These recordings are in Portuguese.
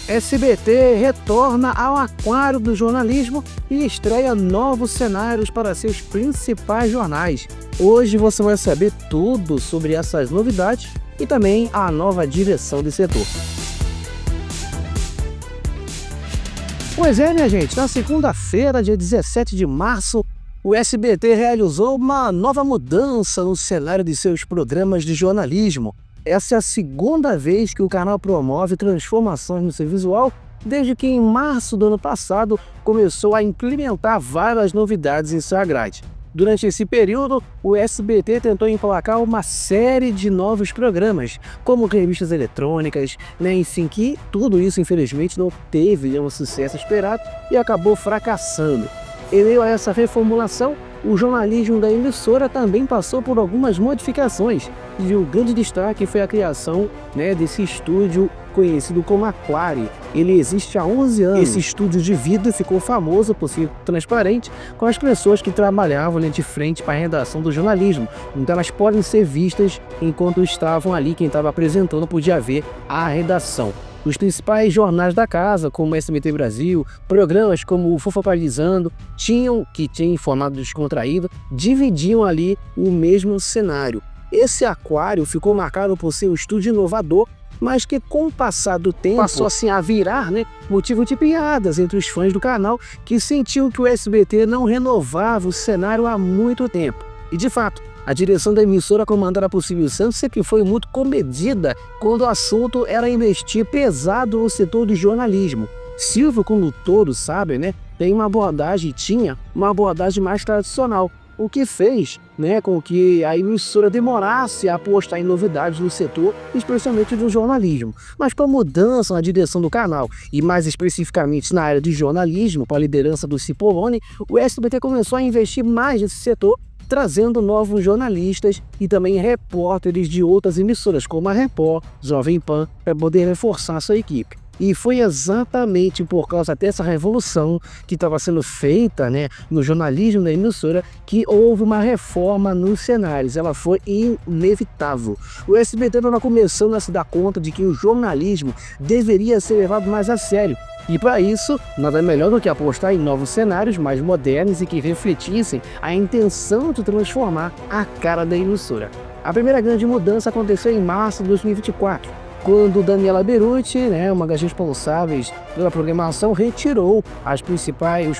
SBT retorna ao aquário do jornalismo e estreia novos cenários para seus principais jornais. Hoje você vai saber tudo sobre essas novidades e também a nova direção do setor. Pois é, minha gente, na segunda-feira, dia 17 de março, o SBT realizou uma nova mudança no cenário de seus programas de jornalismo. Essa é a segunda vez que o canal promove transformações no seu visual, desde que em março do ano passado começou a implementar várias novidades em sua grade. Durante esse período, o SBT tentou emplacar uma série de novos programas, como revistas eletrônicas, enfim, que tudo isso infelizmente não teve um sucesso esperado e acabou fracassando. Em meio a essa reformulação, o jornalismo da emissora também passou por algumas modificações, e o grande destaque foi a criação desse estúdio conhecido como Aquário. Ele existe há 11 anos. Esse estúdio de vidro ficou famoso por ser transparente, com as pessoas que trabalhavam ali de frente para a redação do jornalismo. Então elas podem ser vistas enquanto estavam ali, quem estava apresentando podia ver a redação. Os principais jornais da casa, como o SBT Brasil, programas como o Fofopalizando, tinham em formato descontraído, dividiam ali o mesmo cenário. Esse aquário ficou marcado por ser um estúdio inovador, mas que com o passar do tempo passou assim a virar motivo de piadas entre os fãs do canal, que sentiam que o SBT não renovava o cenário há muito tempo. E de fato, a direção da emissora comandada por Silvio Santos sempre foi muito comedida quando o assunto era investir pesado no setor do jornalismo. Silvio, como todos sabem, tinha uma abordagem mais tradicional, o que fez com que a emissora demorasse a apostar em novidades no setor, especialmente do jornalismo. Mas com a mudança na direção do canal, e mais especificamente na área de jornalismo, com a liderança do Cipollone, o SBT começou a investir mais nesse setor, trazendo novos jornalistas e também repórteres de outras emissoras, como a Record, Jovem Pan, para poder reforçar sua equipe. E foi exatamente por causa dessa revolução que estava sendo feita no jornalismo da emissora que houve uma reforma nos cenários. Ela foi inevitável. O SBT estava começando a se dar conta de que o jornalismo deveria ser levado mais a sério. E para isso, nada melhor do que apostar em novos cenários mais modernos e que refletissem a intenção de transformar a cara da emissora. A primeira grande mudança aconteceu em março de 2024. Quando Daniela Beruti, uma das responsáveis pela programação, retirou os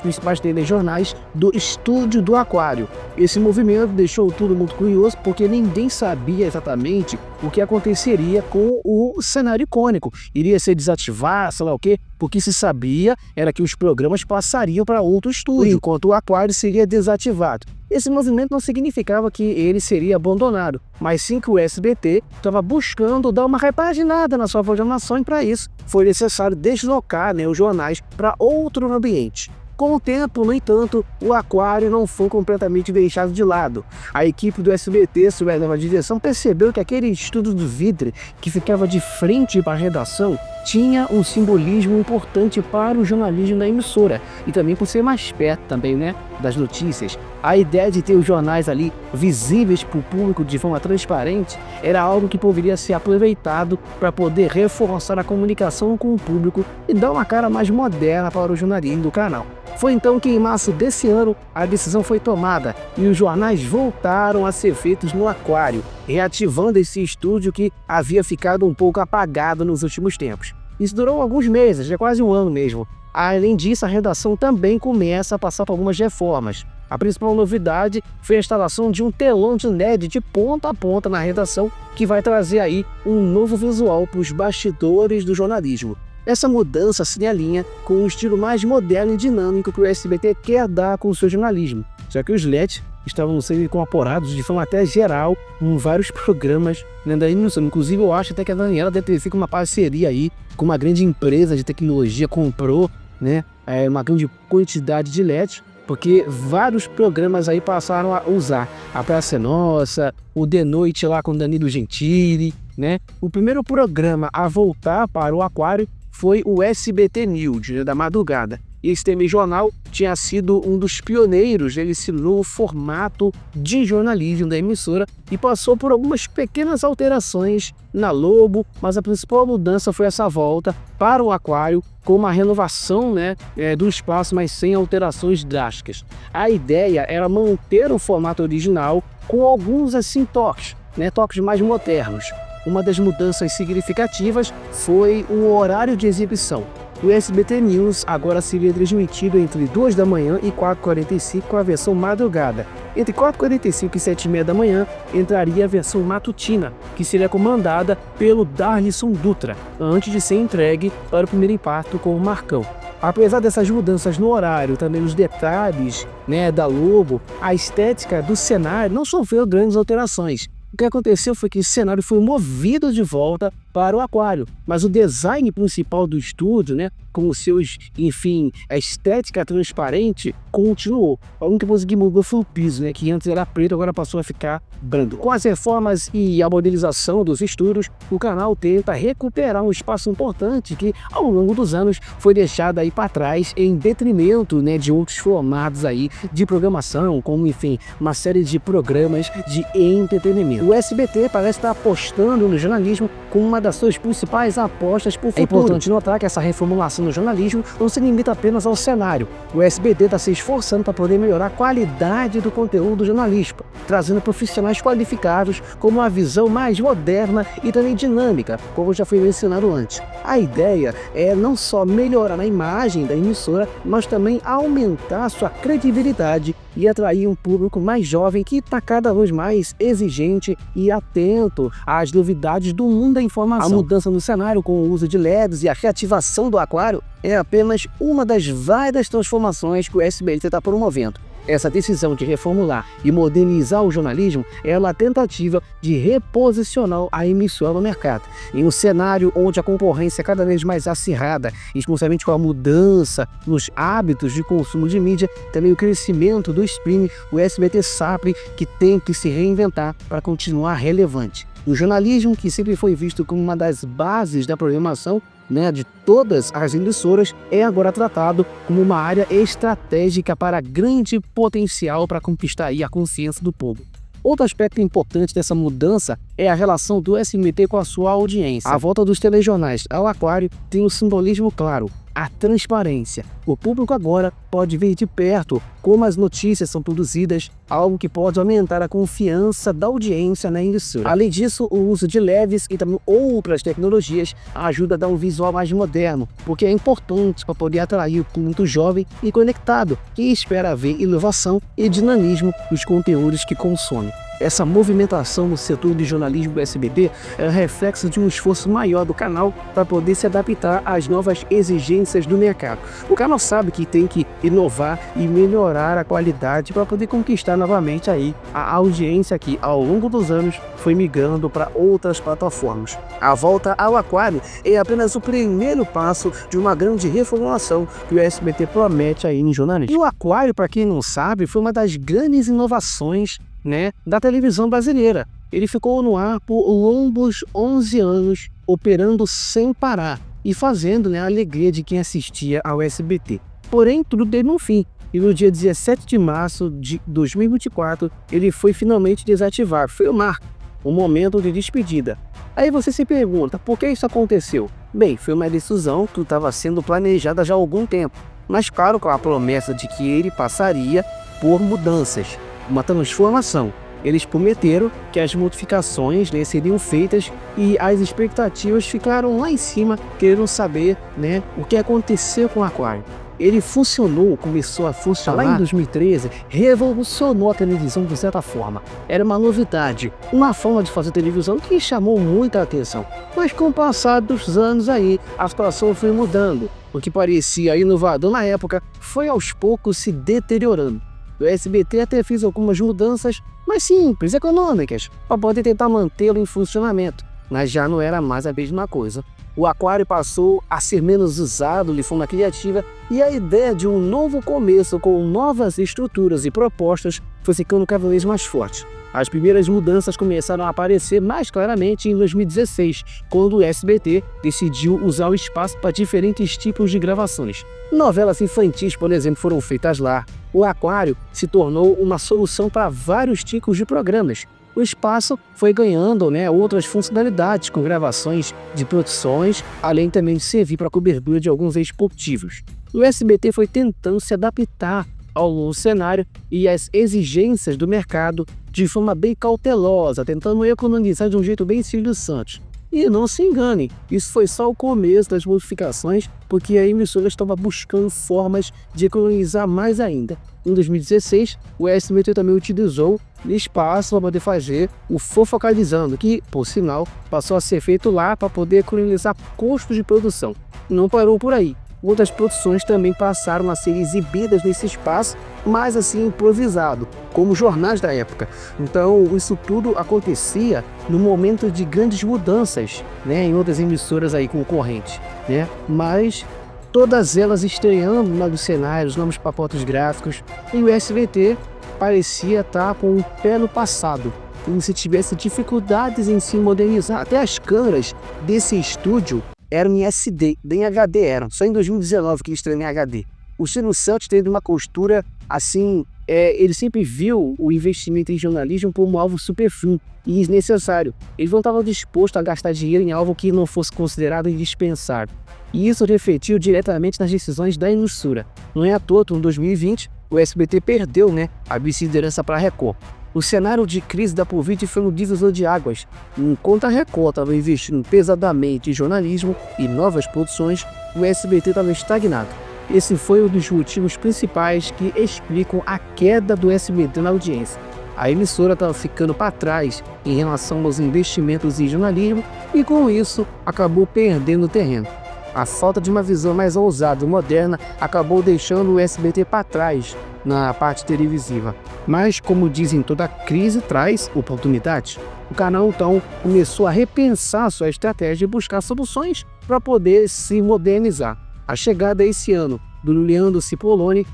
principais telejornais do estúdio do Aquário. Esse movimento deixou tudo muito curioso, porque ninguém sabia exatamente o que aconteceria com o cenário icônico. Iria ser desativado, sei lá o quê, porque se sabia era que os programas passariam para outro estúdio, enquanto o Aquário seria desativado. Esse movimento não significava que ele seria abandonado, mas sim que o SBT estava buscando dar uma repaginada na sua programação, e para isso foi necessário deslocar os jornais para outro ambiente. Com o tempo, no entanto, o Aquário não foi completamente deixado de lado. A equipe do SBT, sob a nova direção, percebeu que aquele estúdio do vidro que ficava de frente para a redação tinha um simbolismo importante para o jornalismo da emissora e também por ser mais perto das notícias. A ideia de ter os jornais ali visíveis para o público de forma transparente era algo que poderia ser aproveitado para poder reforçar a comunicação com o público e dar uma cara mais moderna para o jornalismo do canal. Foi então que em março desse ano a decisão foi tomada e os jornais voltaram a ser feitos no Aquário, reativando esse estúdio que havia ficado um pouco apagado nos últimos tempos. Isso durou alguns meses, já quase um ano mesmo. Além disso, a redação também começa a passar por algumas reformas. A principal novidade foi a instalação de um telão de LED de ponta a ponta na redação, que vai trazer aí um novo visual para os bastidores do jornalismo. Essa mudança se alinha com um estilo mais moderno e dinâmico que o SBT quer dar com o seu jornalismo, já que os LEDs estavam sendo incorporados de forma até geral em vários programas da emissora. Inclusive, eu acho até que a Daniela deve ter feito uma parceria aí com uma grande empresa de tecnologia, comprou uma grande quantidade de LEDs, porque vários programas aí passaram a usar. A Praça é Nossa, o De Noite lá com Danilo Gentili, O primeiro programa a voltar para o Aquário foi o SBT News, da madrugada. E esse telejornal tinha sido um dos pioneiros nesse novo formato de jornalismo da emissora e passou por algumas pequenas alterações na logo, mas a principal mudança foi essa volta para o Aquário com uma renovação, do espaço, mas sem alterações drásticas. A ideia era manter o formato original com alguns toques, toques mais modernos. Uma das mudanças significativas foi o horário de exibição. O SBT News agora seria transmitido entre 2 da manhã e 4h45 com a versão madrugada. Entre 4h45 e 7h30 da manhã entraria a versão matutina, que seria comandada pelo Darlisson Dutra, antes de ser entregue para o primeiro impacto com o Marcão. Apesar dessas mudanças no horário, também os detalhes da logo, a estética do cenário não sofreu grandes alterações. O que aconteceu foi que esse cenário foi movido de volta para o Aquário, mas o design principal do estúdio, com os seus, a estética transparente, continuou. A única coisa que mudou foi o piso, que antes era preto, agora passou a ficar branco. Com as reformas e a modernização dos estúdios, o canal tenta recuperar um espaço importante que, ao longo dos anos, foi deixado aí para trás em detrimento, de outros formatos aí de programação, como, uma série de programas de entretenimento. O SBT parece estar apostando no jornalismo como uma das suas principais apostas para o futuro. É importante notar que essa reformulação no jornalismo não se limita apenas ao cenário. O SBT está se esforçando para poder melhorar a qualidade do conteúdo jornalístico, trazendo profissionais qualificados com uma visão mais moderna e também dinâmica, como já foi mencionado antes. A ideia é não só melhorar a imagem da emissora, mas também aumentar sua credibilidade e atrair um público mais jovem que está cada vez mais exigente e atento às novidades do mundo da informação. A mudança no cenário com o uso de LEDs e a reativação do Aquário é apenas uma das várias transformações que o SBT está promovendo. Essa decisão de reformular e modernizar o jornalismo é uma tentativa de reposicionar a emissora no mercado. Em um cenário onde a concorrência é cada vez mais acirrada, especialmente com a mudança nos hábitos de consumo de mídia, também o crescimento do streaming, o SBT sabe que tem que se reinventar para continuar relevante. O jornalismo, que sempre foi visto como uma das bases da programação de todas as emissoras, é agora tratado como uma área estratégica para grande potencial para conquistar aí a consciência do povo. Outro aspecto importante dessa mudança é a relação do SBT com a sua audiência. A volta dos telejornais ao Aquário tem um simbolismo claro: a transparência. O público agora pode ver de perto como as notícias são produzidas, algo que pode aumentar a confiança da audiência na emissora. Além disso, o uso de LEDs e também outras tecnologias ajuda a dar um visual mais moderno, porque é importante para poder atrair o público jovem e conectado, que espera ver inovação e dinamismo nos conteúdos que consome. Essa movimentação no setor de jornalismo do SBT é reflexo de um esforço maior do canal para poder se adaptar às novas exigências do mercado. O canal sabe que tem que inovar e melhorar a qualidade para poder conquistar novamente aí a audiência que, ao longo dos anos, foi migrando para outras plataformas. A volta ao Aquário é apenas o primeiro passo de uma grande reformulação que o SBT promete aí em jornalismo. E o Aquário, para quem não sabe, foi uma das grandes inovações da televisão brasileira. Ele ficou no ar por longos 11 anos, operando sem parar e fazendo a alegria de quem assistia ao SBT. Porém, tudo teve um fim, e no dia 17 de março de 2024, ele foi finalmente desativado. Foi um momento de despedida. Aí você se pergunta, por que isso aconteceu? Bem, foi uma decisão que estava sendo planejada já há algum tempo, mas claro, com a promessa de que ele passaria por mudanças, uma transformação. Eles prometeram que as modificações seriam feitas e as expectativas ficaram lá em cima, querendo saber o que aconteceu com o Aquário. Ele começou a funcionar lá em 2013, revolucionou a televisão de certa forma. Era uma novidade, uma forma de fazer televisão que chamou muita atenção. Mas com o passar dos anos aí, a situação foi mudando. O que parecia inovador na época foi aos poucos se deteriorando. O SBT até fez algumas mudanças, mas simples, econômicas, para poder tentar mantê-lo em funcionamento, mas já não era mais a mesma coisa. O Aquário passou a ser menos usado de forma criativa e a ideia de um novo começo com novas estruturas e propostas foi ficando cada vez mais forte. As primeiras mudanças começaram a aparecer mais claramente em 2016, quando o SBT decidiu usar o espaço para diferentes tipos de gravações. Novelas infantis, por exemplo, foram feitas lá. O aquário se tornou uma solução para vários tipos de programas. O espaço foi ganhando outras funcionalidades, com gravações de produções, além também de servir para a cobertura de alguns esportivos. O SBT foi tentando se adaptar ao novo cenário e às exigências do mercado de forma bem cautelosa, tentando economizar de um jeito bem Silvio Santos. E não se engane, isso foi só o começo das modificações, porque a emissora estava buscando formas de economizar mais ainda. Em 2016, o SBT também utilizou o espaço para poder fazer o Fofocalizando, que, por sinal, passou a ser feito lá para poder economizar custos de produção. Não parou por aí. Outras produções também passaram a ser exibidas nesse espaço, mas assim improvisado, como jornais da época. Então isso tudo acontecia no momento de grandes mudanças, em outras emissoras aí concorrentes, Mas todas elas estreando novos cenários, novos pacotes gráficos, e o SBT parecia estar com o pé no passado, como se tivesse dificuldades em se modernizar. Até as câmeras desse estúdio eram em SD, nem HD eram. Só em 2019 que estreou em HD. O Silvio Santos teve uma postura assim, ele sempre viu o investimento em jornalismo como algo superfluo e desnecessário. Ele não estava disposto a gastar dinheiro em algo que não fosse considerado indispensável. E isso refletiu diretamente nas decisões da emissora. Não é à toa que em 2020 o SBT perdeu a vice-liderança para a Record. O cenário de crise da Covid foi um divisor de águas. Enquanto a Record estava investindo pesadamente em jornalismo e novas produções, o SBT estava estagnado. Esse foi um dos motivos principais que explicam a queda do SBT na audiência. A emissora estava ficando para trás em relação aos investimentos em jornalismo e, com isso, acabou perdendo terreno. A falta de uma visão mais ousada e moderna acabou deixando o SBT para trás na parte televisiva. Mas, como dizem, toda crise traz oportunidades. O canal, então, começou a repensar sua estratégia e buscar soluções para poder se modernizar. A chegada esse ano do Leandro Cipollone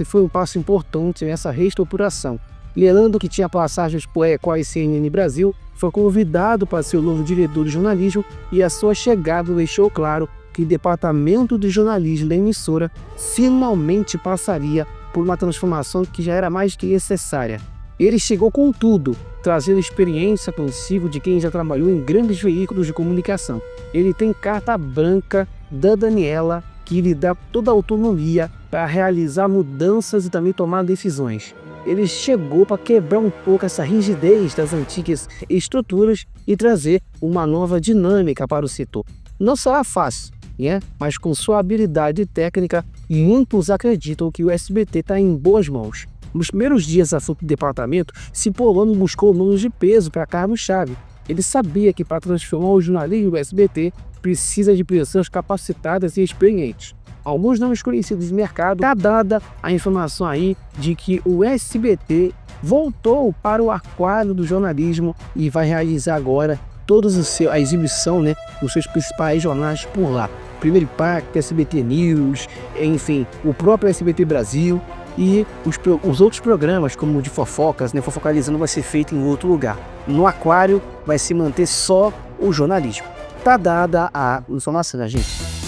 foi um passo importante nessa reestruturação. Leandro, que tinha passagens por Record e CNN Brasil, foi convidado para ser o novo diretor de jornalismo e a sua chegada deixou claro que o departamento de jornalismo da emissora finalmente passaria por uma transformação que já era mais que necessária. Ele chegou com tudo, trazendo experiência consigo de quem já trabalhou em grandes veículos de comunicação. Ele tem carta branca da Daniela, que lhe dá toda a autonomia para realizar mudanças e também tomar decisões. Ele chegou para quebrar um pouco essa rigidez das antigas estruturas e trazer uma nova dinâmica para o setor. Não será fácil, mas com sua habilidade técnica, muitos acreditam que o SBT está em boas mãos. Nos primeiros dias à frente do departamento, Cipollone buscou nomes de peso para cargo-chave. Ele sabia que para transformar o jornalismo do SBT precisa de pessoas capacitadas e experientes. Alguns nomes conhecidos do mercado, está dada a informação aí de que o SBT voltou para o aquário do jornalismo e vai realizar agora a exibição dos seus principais jornais por lá. Primeiro Impacto, SBT News, enfim, o próprio SBT Brasil e os outros programas, como o de fofocas, Fofocalizando, vai ser feito em outro lugar. No aquário vai se manter só o jornalismo. Tá dada a informação, gente.